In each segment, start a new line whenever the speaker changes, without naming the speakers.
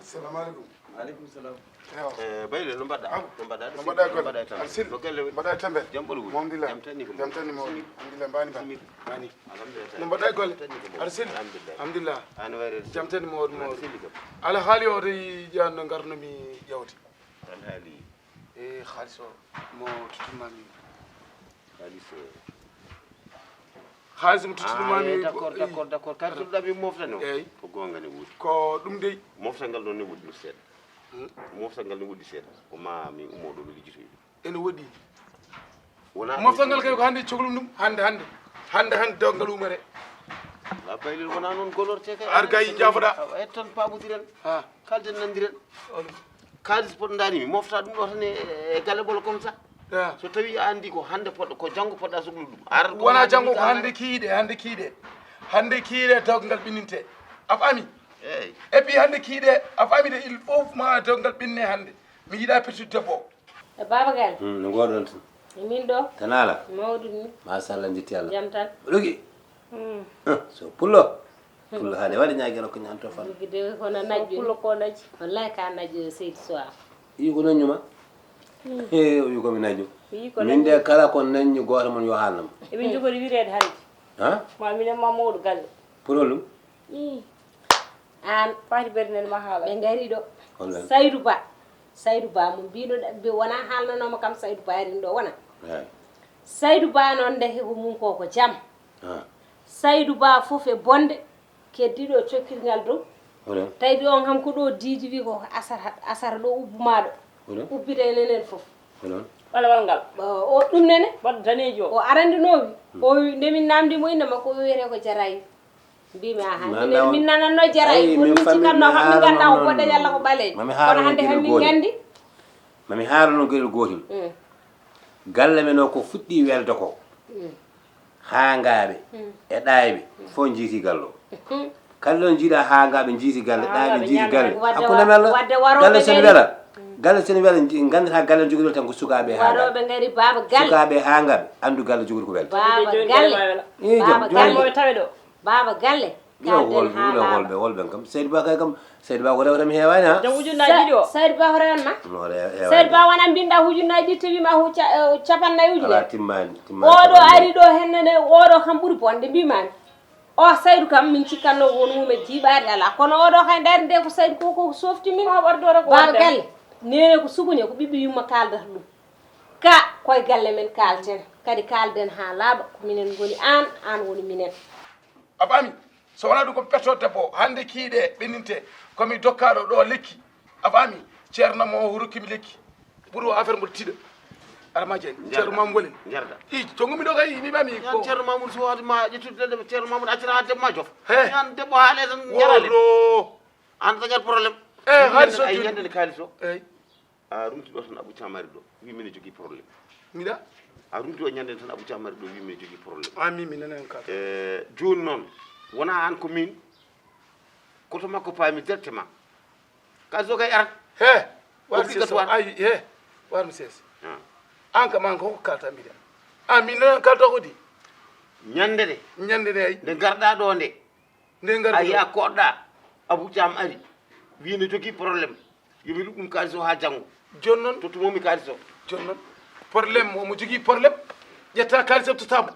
السلام عليكم.
وعليكم السلام.
بايل
نمبدا
نمبدا أرسل نمبدا تمبر
جنبلو
الحمد لله
جمتني
مولى الحمد لله باني
الحمد لله
نمبدا قول أرسل الحمد لله
أنا وير
جمتني مولى على حالي أوري جان نعرنمي ياوتي
الحالي
خالصو مو تتمامي خالص مو تتمامي
d'accord carte dabi moftano ko gonga ne wudi
ko dum dey
moftangal don ne wudi lu set moftangal ne wudi set ko ma mi umodo lu lijito
en wodi
wona
moftangal kay ko hande coglum dum hande dongal umare
la baylil wona non golorte kay
argay jafoda
e ton pabudiren
ha
kalden nandiren kalis pot ndani mi mofta dum do tan e galle bol comme ça so tawi andi ko hande poddo ko jango podda suglu dum ar
wona jango ko hande kiide dongal bininte af ami
eyi
et puis hande kiide af ami de il faut ma dongal binne hande mi yida petit debbo
baba gal
no godon tan
min do
tanala
mawdud ni
ma sha Allah jitti Allah
jam tan
dogi so pullo hade wadi nyaagero ko nyanto fan
gide ko na najjo pullo ko najji wallahi ka najjo seydi soa
yi ko nanyuma yi ko mi najjo min de kala ko nanyu goto mon yo halnam
e min jogori wirede hande
ha
ma min mamadou galle
pulolum
an fati bernel ma hala be ngari do
Holland.
Saydou Ba mo biino be wona halnanoma kam Saydou Ba rin do wona
ay
Saydou Ba non deke ko mum ko jam Saydou Ba fof e bonde keddido cokkirgal do
Holland.
taydi on ham ko do diidi wi ko asar do ubbumado ubbite nenen fof
Holland.
wala walgal o dum nene bad danejo o arandinowi o ndemin namdi mo inna makko wiyete ko jarayi bimi ha min nananno jarayi ko min cikanno kam min ganda ko bodde yalla ko baleji kono hande ham min gandi
mami haarano gel gotil galle men o ko fuddi welde ko haangaabe e ɗaybe fo jiiti gallo kallo jiida haangaabe jiiti galle ɗaybe jiiti galle hakkunde mello galle sen wela gandata galle jogol tan ko sukaabe haangaabe
warobe ngari baba galle
sukaabe haangaabe andu galle jogol ko welde
baba galle
wolbe kam Seydou Ba kay kam Seydou Ba ko rewta mi heewani ha
jam ujunnaji do Seydou Ba ko rewanma Seydou Ba wana binda hujunnaji tawi ma hu capannayi ujune
ala timmani
oɗo ari ɗo hennene oɗo kam ɓuuri bonde mbimami o Seydou kam min cikkanno won mume jiiɓade ala kono oɗo kay nder nde ko Seydou koko softi min haɓardore ko baba galle nene ko suguñe ko ɓiɓɓe yumma kaldata ɗum ka koye galle men kalten kadi kalden ha laaɓa ko minen goni an woni minen
afami so wona ɗum ko petto debbo hande kiide ɓeninte komi dokkaɗo ɗo lekki afami ceerno mo rukkimi lekki ɓuuri o affaire mboɗo tiiɗa arama jeeni ceerno mamoudou wolin
jarda
i jongumi ɗo kay mimami
ko ceerno mamoudou so wadi ma ƴettude debbo ceerno mamoudou accata ha debbo ma jof an debbo haale tan jarale an tagat probléme
haaliso
ay yandede kalis o
eyyi
a rumti ɗo tan Abou Thiamari ɗo wi mine jogui probléme
miɗa
a rumti o ñanden tan Abou Thiamari ɗo wi mine jogui probléme
ami mi nanen ka
joni noon wona an ko min koto makko paami directement kalis o kay arat
warmi sesi an kam an koko kalta mbiɗa an min nanen kalta kodi
ñande de
ay
nde garɗa ɗo nde a yiya koɗɗa Abou Thiam ari wi ne jogui probléme yomi ɗum kalis o ha janggo
joni noon
tottumomi kalis o
joni noon probléme omo jogui probléme ƴetta kalis o totamo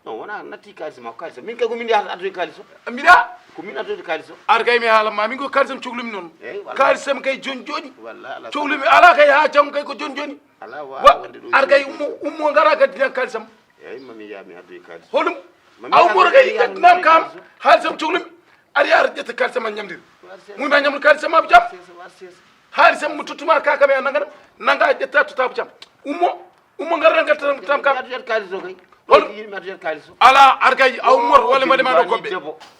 non wona natti kalis ma ko kalis min kay komin yahata addoy kalis o
mbiɗa
komin addoyde kalis o
ar kay mi haalanma min ko kalisam cohlumi noon kalisam kay joni joni
walla
cohlumi ala kay ha janggo kay ko joni joni
ala wawa wonde ɗo
ar kay ummo gara kadi nen kalisam
eyyi mami yami addoy kalis
hoɗum aw mor kay nam kam halisam cuglum ari ar jetta kalsama ñamdir muy ma ñamul kalsama bu jam halisam mu tutuma ka kam nanga jetta tutabu jam ummo ngar ngal tam kam ala argay aw mor wala ma dema do gobbe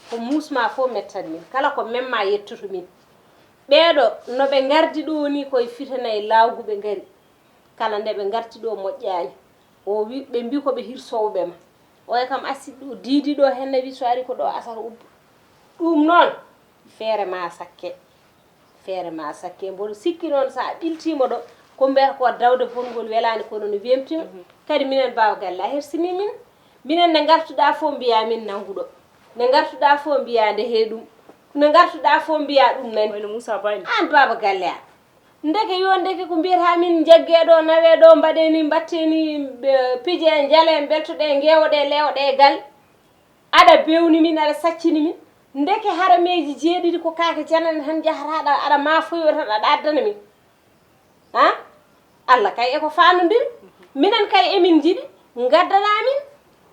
ko musma fo mettan min kala ko memma yettutu min ɓeeɗo no ɓe gardi ɗo ni koye fitanayi lawgu ɓe ngari kala nde ɓe garti ɗo moƴƴani o wi ɓe mbi koɓe hirsowɓe ma oye kam acide ɗo diidi ɗo henne wi so ari ko ɗo asara ubba ɗum noon feere ma sakke mboɗo sikki noon sa ɓiltima ɗo ko mbiyata ko dawde bongol welani kono no wemtima kadi minen bawa galle a hersini min minen nde gartuɗa fo mbiya min nanguɗo nde gartuɗa fo mbiya nde heeɗum no gartuɗa fo mbiya ɗum nani an baba galle a ndeke yo ndeke ko mbiyata min jaggeɗo naweɗo mbaɗeni mbatteni piije jaale beltoɗe gewɗe lewɗe gal aɗa bewni min aɗa saccini min ndeke harameji jeeɗiɗi ko kake janane tan jahataɗa aɗa mafoyo tan aɗa addana min ha Allah kay eko fanodiri minen kay emin jiɗi gaddana min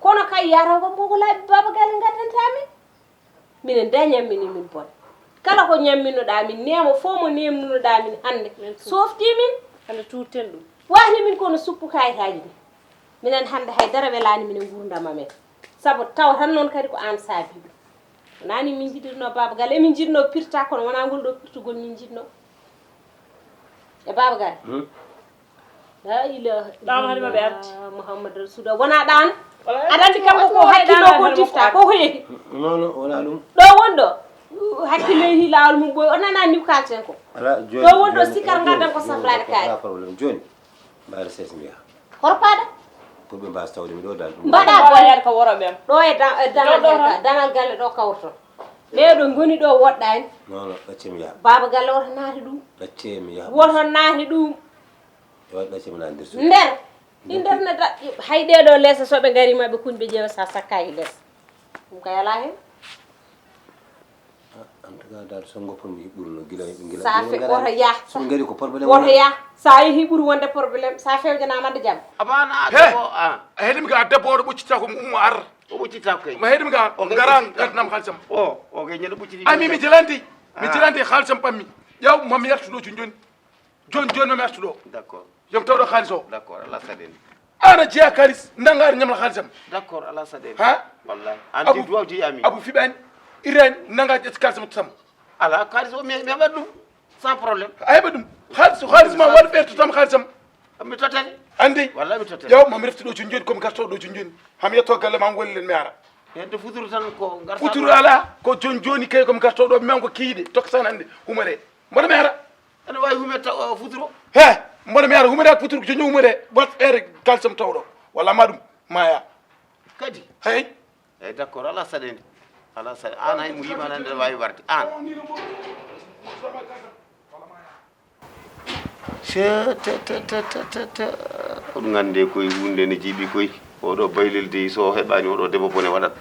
kono kay yataw ko mboko laaɓi baba galle gaddanta min minen da ñammini min bon kala ko ñamminoɗa min nemo fo mo nemnunoɗa min hande softi min hande turten ɗum wahni min kono suppu kayitaji min minen hande haydara welani minen gurdama men saabu taw tan noon kadi ko an saabi ɗum wonani min jiɗirno baba galle emin jiɗno pirta kono wona ngol ɗo pirtugol min jiɗno e baba galle la ilaha illallah muhammad rasulullah wona ɗan aɗa andi kam ko hakkilo ko tifta ko heehi
non wona ɗum
ɗo wonɗo hakkilo yeehi lawol mum ɓoy o nanani ni kalten ko ɗo wonɗo sikkar gaddan ko saflade kaari
probléme joni mbaɗa sesi mbiya
horpaɗa
pour ɓe mbasa tawde mi ɗo dal
mbaɗa boyat ko woro ɓen ɗo e danal galle ɗo kawrto ɓeeɗo goni ɗo woɗɗani
non ɗaccemi yaha
baba galle woto naati ɗum
ɗaccemi yaha
woto naati ɗum
e waɗi ɗaccemi na nder suudu
nder internet hayɗeɗo leesa soɓe gari maɓe kuñɓe ƴeewa sa sakkayi lees ɗum ka yala hen
en tout cas dal so gopponmi ɓurno guila
sa fe woto yaa
soɓe gari ko probléme
woto yaa sa yeehi ɓuuri wonde probléme sa fewjanamade jaam
abana
he a heeɗimi ga debbo oɗo ɓuccita ko ummo ar
o ɓuccita kay
ma heeɗimi ga gara gaddinam halisam
o kay ñande ɓucciti
ami mi jelandi halisam ɓammi ƴaw mami yartuɗo joni mami artuɗo
d'accord
yom tawɗo halis o
d'accord ala saɗen
ana jeeya kalis ndangari ñamla halisam
d'accord ala saɗen
ha
wallahi anti duwawti ami
abou fiɓani irani nanga ƴetti kalisam to sam
ala kalis o mi heɓat ɗum sans probléme
a heɓa ɗum halis ma waɗa ɓerto tam halisam
mi totani
andi
wallahi mi totani
ƴaw mami reftuɗo joni komi gartoɗo joni hami yetto galle ma gollilen mi ara
hedde futuru tan ko garta
futuru ala ko joni kay komi gartoɗo mi ko kiiɗe tokkatan ande humare mboɗo mi ara
ene wawi humetta futuro
he mboɗo mi ara humade ak futuru joni humade wat ɓeere kalsam tawɗo walla ma ɗum maya
kadi
hey
eyyi d'accord ala saɗede ala saɗe an hay mo yimana nde wawi warde an te oɗum gande koye hunde ne jiiɓi koye oɗo baylilde so heɓani oɗo debbo bone waɗat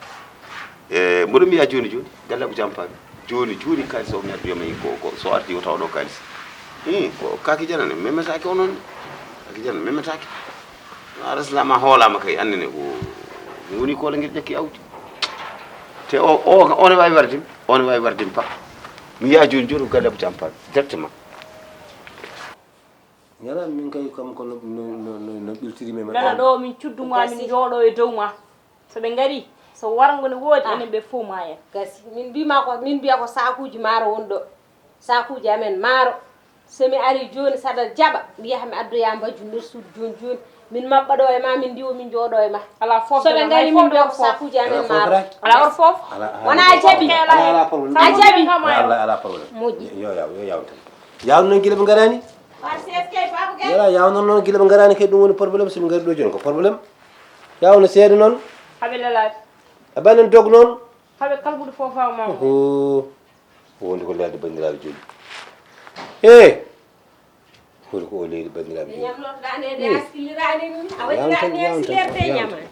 e mboɗo mbiya joni galle ko jampani joni kalis o mi adduyama ko so arti o tawɗo kalis ko kaki janane memetake o noon kaki janane memetake araslama hoolama kay annene ko woni koole guel ƴakki awdi te one wawi wardim pa mi yiya joni ko galle ko jampani directement
ñala min kay kam ko no ɓiltirimi men
gana ɗo min cudduma min jooɗo e dow ma soɓe ngari so wargo ne woodi enen ɓe fof ma en
gasi min mbiya ko sakuji maaro woni ɗo sakuji amen maaro somi ari joni saɗa jaɓa mbiya mi addoya mbajju nder suudu joni min mabɓa ɗo e ma min ndiwo min jooɗo e ma
ala fof
soɓe ngari min mbiya ko sakuji amen maaro
ala or fof
wona a jaɓi
ala probléme
a jaɓi
ala probléme
moƴƴi
yo yaw tan yaw noon guila ɓe garani yala yaw noon guila ɓe garani kay ɗum woni probléme soɓe gari ɗo joni ko probléme yawno seeɗa noon
haɓe lelade
a ɓanen dog noon
haɓe kalbude fof fawma
wonde ko lelde bandiraɓe joni he woni ko o leydi bandiraɓe joni
ñamlotoɗanede haskillirani a waɗirani haskillerde ñamani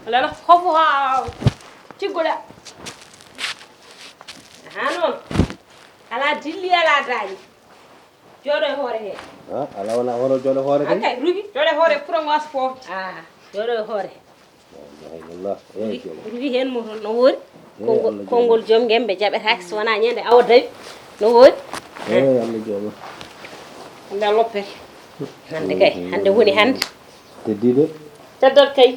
alala fofo ha ciggoɗa
ha noon ala dilli ala dañi jooɗo e hoore he
ala wona hono jooɗo hoore kay
kay rugi
jooɗo e hoore pour ngos fof
jooɗo e hoore
wallah eyi
wi hen mo toon no woori konngol joom gembe jaɓetaake so wonaa ñande awa dawi no woori
eyi Allah jooma
hannde a loppete hannde kay hannde woni hannde
teddiide
teddot kay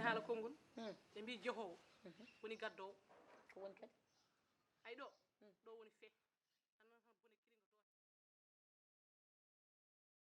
haala konngol ɓe mbi jehowo woni gaddowo ko woni kadi ay ɗo woni fe